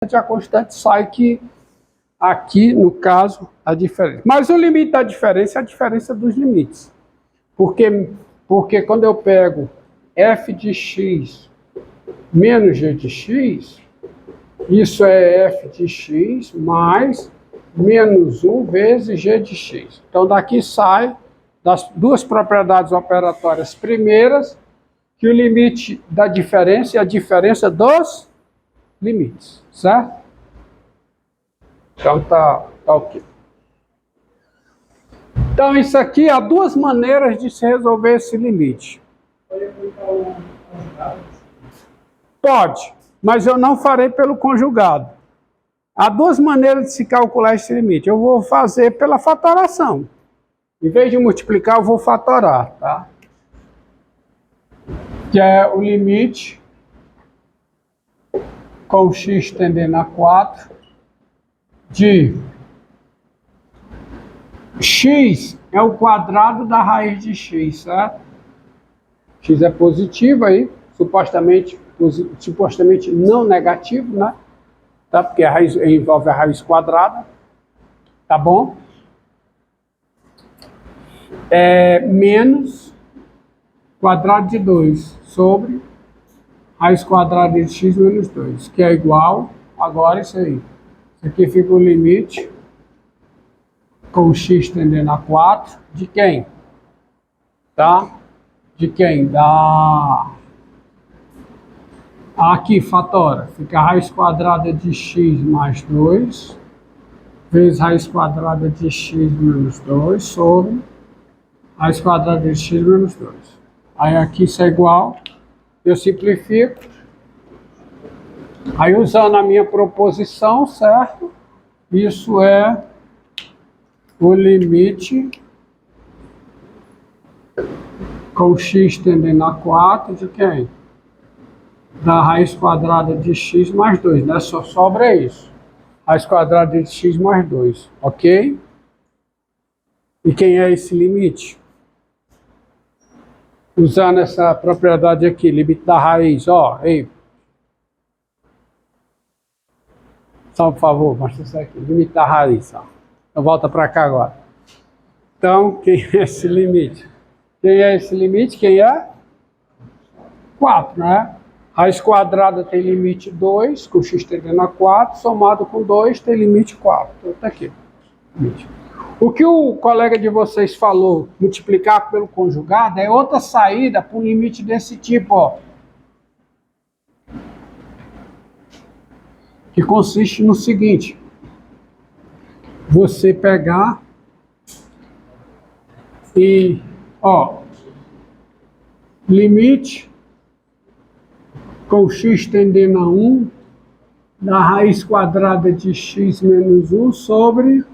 a constante sai que aqui, no caso, a diferença. Mas o limite da diferença é a diferença dos limites. Porque quando eu pego f de x menos g de x, isso é f de x mais menos 1 vezes g de x. Então, daqui sai, das duas propriedades operatórias primeiras, que o limite da diferença é a diferença dos limites, certo? Então, tá ok. Então, isso aqui, há duas maneiras de se resolver esse limite. Pode aplicar o conjugado? Pode, mas eu não farei pelo conjugado. Há duas maneiras de se calcular esse limite. Eu vou fazer pela fatoração. Em vez de multiplicar, eu vou fatorar, tá? Que é o limite com x tendendo a 4 de x é o quadrado da raiz de x, certo? X é positivo aí, supostamente não negativo, né? Tá? Porque a raiz envolve a raiz quadrada, tá bom? Menos quadrado de 2 sobre raiz quadrada de x menos 2, que é igual, agora isso aí. Isso aqui fica o limite com x tendendo a 4, de quem? Tá? De quem? Aqui, fatora. Fica a raiz quadrada de x mais 2, vezes raiz quadrada de x menos 2, sobre raiz quadrada de x menos 2. Aí aqui isso é igual, eu simplifico. Aí usando a minha proposição, certo? Isso é o limite com x tendendo a 4 de quem? Da raiz quadrada de x mais 2, né? Só sobra isso. Raiz quadrada de x mais 2, ok? E quem é esse limite? Usando essa propriedade aqui, limite da raiz, ó, ei. Só, por favor, mostra isso aqui, limite da raiz, ó. Então volta para cá agora. Então, quem é esse limite? Quem é esse limite? Quem é? 4, né? Raiz quadrada tem limite 2, com x tendendo a 4, somado com 2 tem limite 4. Então tá aqui. Limite. O que o colega de vocês falou, multiplicar pelo conjugado, é outra saída para um limite desse tipo, ó. Que consiste no seguinte: você pegar e, ó, limite com x tendendo a 1 da raiz quadrada de x menos 1 sobre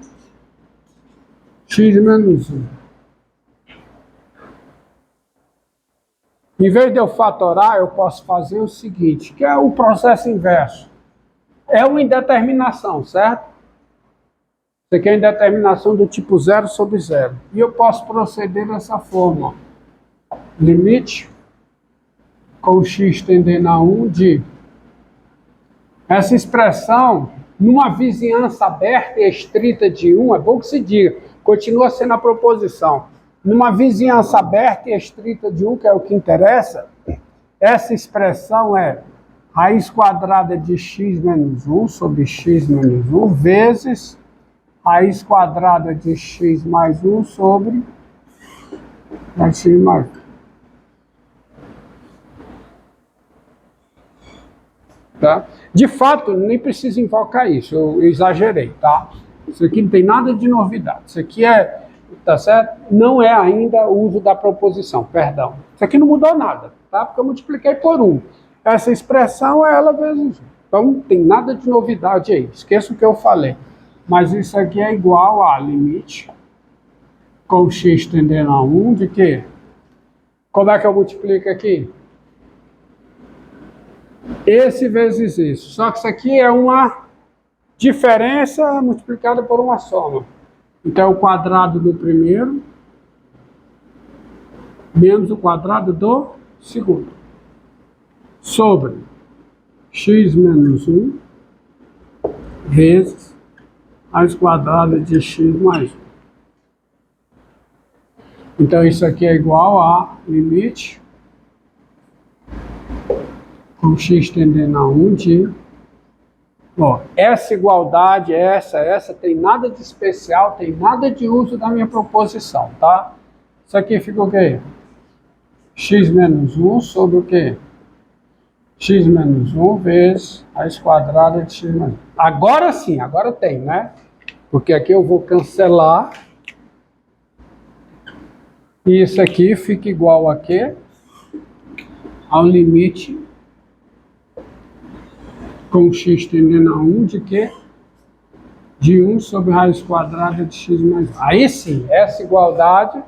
x menos 1. Em vez de eu fatorar, eu posso fazer o seguinte, que é o processo inverso. É uma indeterminação, certo? Isso aqui é a indeterminação do tipo 0 sobre 0. E eu posso proceder dessa forma. Ó. Limite com x tendendo a 1 de... Essa expressão, numa vizinhança aberta e estrita de 1, é bom que se diga, continua sendo a proposição. Numa vizinhança aberta e estrita de 1, que é o que interessa, essa expressão é raiz quadrada de x menos 1 sobre x menos 1 vezes raiz quadrada de x mais 1 sobre x mais 1. Tá? De fato, nem preciso invocar isso, eu exagerei, tá? Isso aqui não tem nada de novidade. Isso aqui é, tá certo? Não é ainda o uso da proposição, perdão. Isso aqui não mudou nada, tá? Porque eu multipliquei por 1. Essa expressão é ela vezes 1. Então não tem nada de novidade aí. Esqueça o que eu falei. Mas isso aqui é igual a limite com x tendendo a 1 de quê? Como é que eu multiplico aqui? Esse vezes isso. Só que isso aqui é uma diferença multiplicada por uma soma. Então, o quadrado do primeiro menos o quadrado do segundo. Sobre x menos 1 vezes raiz quadrada de x mais 1. Então, isso aqui é igual a limite com x tendendo a 1 de... Ó, essa igualdade, essa, tem nada de especial, tem nada de uso da minha proposição, tá? Isso aqui fica o quê? X menos 1 sobre o quê? X menos 1 vezes raiz quadrada de x menos 1. Agora sim, agora tem, né? Porque aqui eu vou cancelar. E isso aqui fica igual a quê? Ao limite com x tendendo a 1 de quê? De 1 sobre raiz quadrada de x mais 1. Aí sim, essa igualdade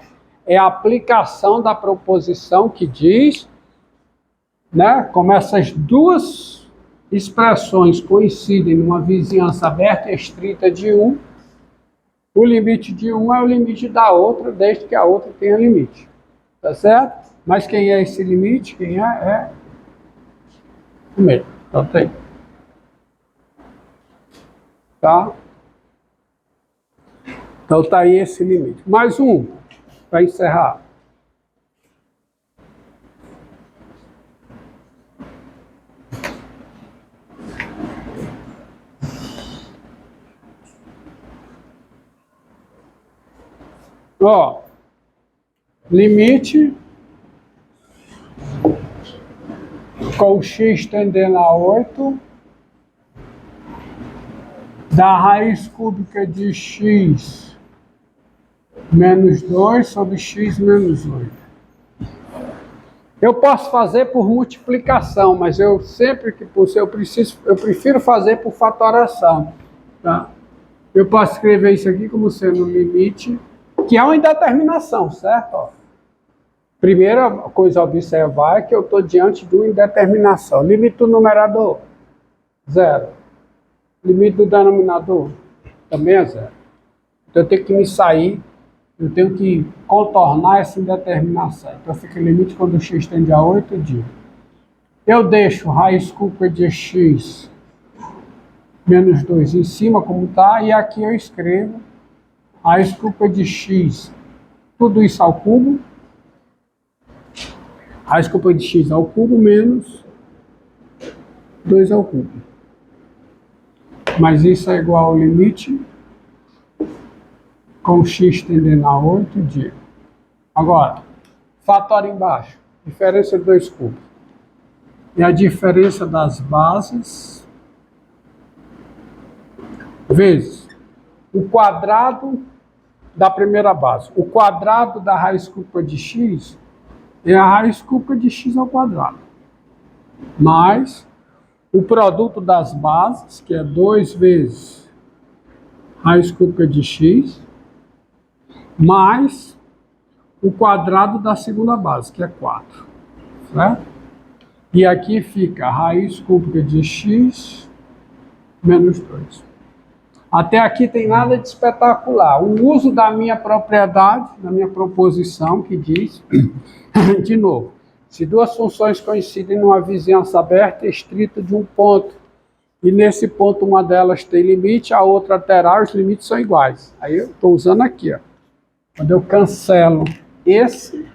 é a aplicação da proposição que diz, né, como essas duas expressões coincidem numa vizinhança aberta e estrita de 1, o limite de 1 é o limite da outra, desde que a outra tenha limite. Tá certo? Mas quem é esse limite? Quem é o mesmo. Então tem. Tá? Então tá aí esse limite. Mais um, para encerrar. Ó, limite com x tendendo a 8 da raiz cúbica de x menos 2 sobre x menos 8. Eu posso fazer por multiplicação, mas eu sempre que possível, eu prefiro fazer por fatoração. Tá? Eu posso escrever isso aqui como sendo limite, que é uma indeterminação, certo? Ó, primeira coisa a observar é que eu estou diante de uma indeterminação. Limite do numerador, 0. Limite do denominador, também é 0. Então eu tenho que me sair, eu tenho que contornar essa indeterminação. Então fica o limite quando x tende a 8 de... Eu deixo raiz cúbica de x menos 2 em cima, como está, e aqui eu escrevo raiz cúbica de x, tudo isso ao cubo, raiz cúbica de x ao cubo menos 2 ao cubo. Mas isso é igual ao limite com x tendendo a 8 de... Agora, fator embaixo, diferença de 2 cubos. E a diferença das bases vezes o quadrado da primeira base. O quadrado da raiz cúbica de x é a raiz cúbica de x ao quadrado. Mais o produto das bases, que é 2 vezes raiz cúbica de x, mais o quadrado da segunda base, que é 4. Certo? E aqui fica a raiz cúbica de x menos 2. Até aqui tem nada de espetacular. O uso da minha propriedade, da minha proposição, que diz, de novo, se duas funções coincidem numa vizinhança aberta e estrita de um ponto, e nesse ponto uma delas tem limite, a outra terá, os limites são iguais. Aí eu estou usando aqui, ó. Quando eu cancelo esse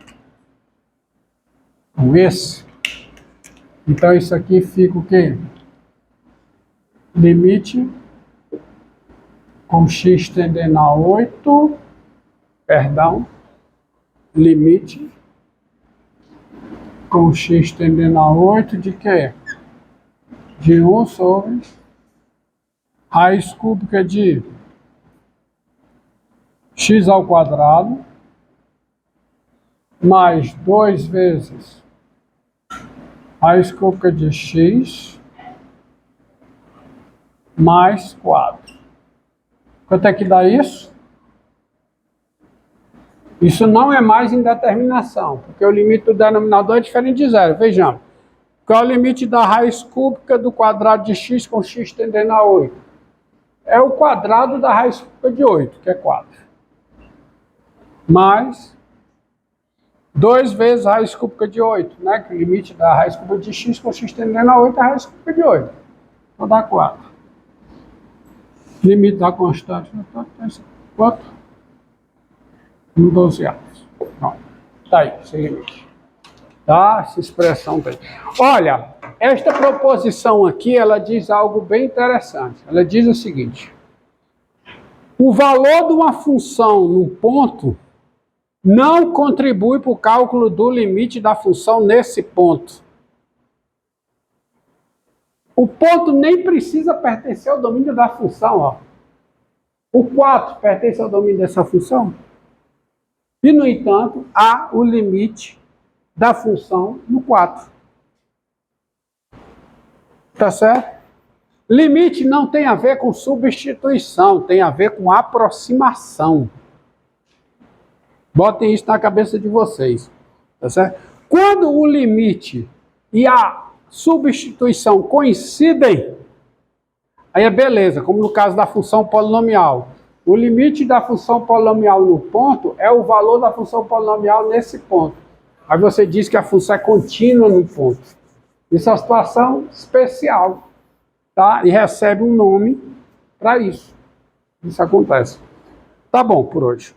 com esse, então isso aqui fica o quê? Limite com x tendendo a 8, limite com x tendendo a 8 de quê? De 1 sobre raiz cúbica de x ao quadrado mais 2 vezes raiz cúbica de x mais 4. Quanto é que dá isso? Isso não é mais indeterminação, porque o limite do denominador é diferente de zero. Vejamos. Qual é o limite da raiz cúbica do quadrado de x com x tendendo a 8? É o quadrado da raiz cúbica de 8, que é 4. Mais 2 vezes a raiz cúbica de 8, né? Que o limite da raiz cúbica de x com x tendendo a 8 é a raiz cúbica de 8. Então dá 4. Limite da constante. Quanto? 12 avos. Pronto. Tá aí, esse limite. Tá? Essa expressão tem. Olha, esta proposição aqui, ela diz algo bem interessante. Ela diz o seguinte: o valor de uma função num ponto não contribui para o cálculo do limite da função nesse ponto. O ponto nem precisa pertencer ao domínio da função. Ó. O 4 pertence ao domínio dessa função. E, no entanto, há o limite da função no 4. Tá certo? Limite não tem a ver com substituição, tem a ver com aproximação. Botem isso na cabeça de vocês. Tá certo? Quando o limite e a substituição coincidem, aí é beleza, como no caso da função polinomial. O limite da função polinomial no ponto é o valor da função polinomial nesse ponto. Aí você diz que a função é contínua no ponto. Isso é uma situação especial, tá? E recebe um nome para isso. Isso acontece. Tá bom por hoje.